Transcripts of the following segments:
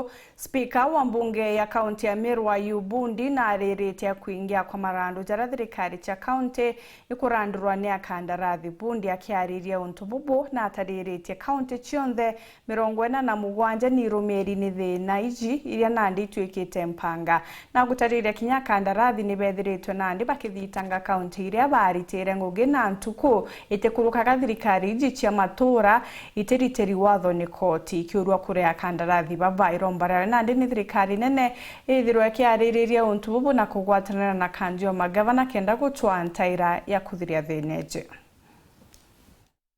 Ntububu, spika wa mbunge ya kaunti ya Meru Ayub Bundi na arĩrĩte kuingia kwa marandu jara thirikari cha kaunti ikurandurwa ni akandarathi. Bundi akiarĩria Ntububu na atarĩrĩtie kaunti cionthe 47 ni irũmĩrĩri ni thĩna iji iria Nandi ituĩkĩte mpanga na gutarĩria kinya akandarathi ni bethĩrĩtwe Nandi bakithitanga kaunti iria baritĩre ngũgĩ na ntuku itĩkũrũkaga thirikari iji cia matura itiritĩri watho ni koti ikiurwa kũrĩa akandarathi baba irombara Nandi ni thirikari nene ithirwe kiarĩrĩria Ntububu na kũgwatanĩra na kanjũ magavana kenda gũtwa ntaira ya kuthiria thĩneje.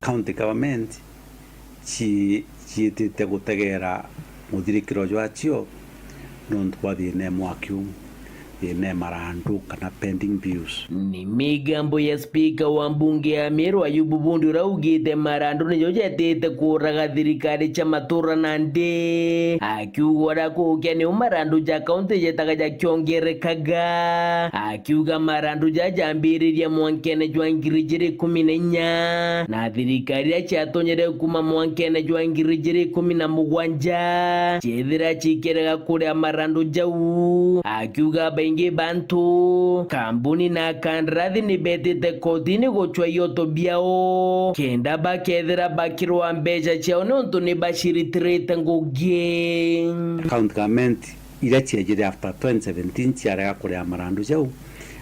County government ciĩtĩte gũtegera mũthirikĩro jwacio nontu kwa thĩne mwakiu thĩne marandu kana pending bills. Ni migambo ya spika wa mbunge ya Meru Ayub Bundi uraugĩte marandu nĩyo jetĩte kũraga thirikari cha matura Nandi akiuga kũkia nĩ marandu ja kaunti jetaga jakiongerekaga akiuga marandu ja jambĩrĩria mwankene jwa 2014 na thirikari ciatonyere kuma mwankene jwa 2017 chethira chikeraga kũrĩa marandu jau akiuga baingi bantu kambuni na kandarathi ni betete kotini gũchwa yoto biao kenda bakethera bakirwa mbeca ciao nontu ni bashiritirite ngugi. County government ira ciajire after 2017 ciarega kũrĩa marandu jau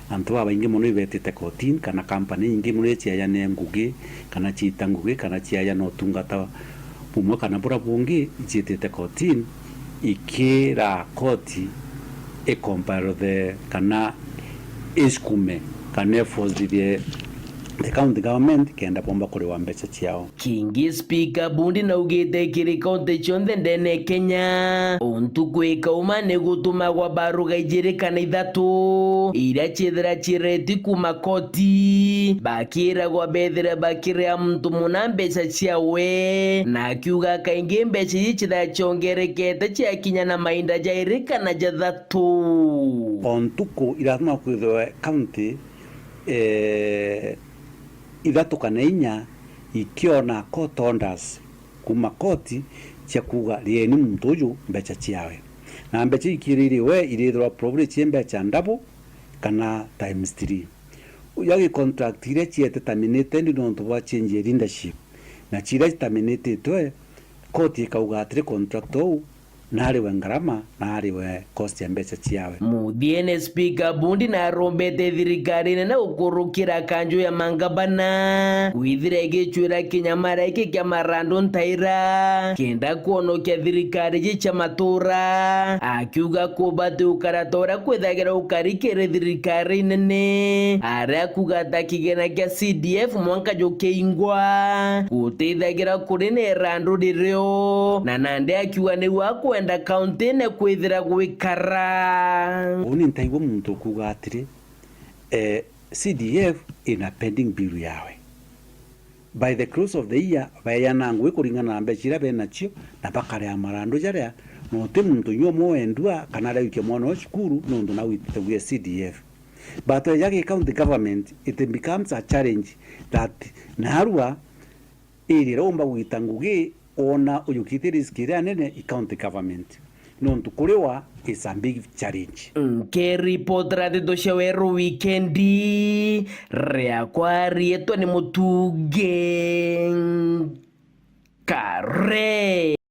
antu abaingi muno ibetete kotini kana company ingi muno ciaya ne ngugi kana ciita ngugi kana ciaya no tungata bumwe kana bura bungi ciitete kotini ikira koti e compare the kana iskume kana force the county government kenda bomba kuri wa mbeca ciao. Kingi speaker Bundi na ugite kiri county cionthe ndene Kenya untu kwika umane gutuma gwa baruga ijiri kana ithatu ira chithira chireti kuma koti bakira gwa bethira bakira muntu muna mbeca ciawe na akiuga kaingi mbeca ichitha chongerekete ciakinya na mainda jairika na jathatu ontuko iratuma kwithwa county ithatu kana inya ikiona court orders kuma koti cia kuga rieni muntu uyu mbeca ciawe na mbeca ikiririwe irithwa probably cie mbeca ndabu kana times 3 uyagi contract ire ciete terminated nontu wa change leadership na cira terminated koti ikauga atiri contract u nari we ngarama nari we cost ya mbeca ciawe. Muthiene speaker Bundi na arombete thirikari na ukurukira kanju ya mangabana withire gichwira kinyamara iki kya marandu ntaira kenda kuonokia thirikari gicha matura akiuga kubati ukaratora kwithagira ukarikire thirikari nene aria kuga takigena kya CDF mwanka jokeingwa gutithagira kuri ne randu ririo na Nandi akiuga ni wako enda county ne kwithira gwikara uni ntaiwo muntu kuga atiri CDF ina pending bill yawe by the close of the year bayana ngwe kuringana na mbeca bena cio na bakare ya marandu jaria no te muntu nyomo endua kana ra yike mwana cukuru no ndo na witwe CDF but yake county government it becomes a challenge that narua iri romba witangugi ona uyukite riskira nene county government nontu kuriwa is a big challenge. Ke report radio shaweru weekendi rea kwa rieto ni mutuge kare.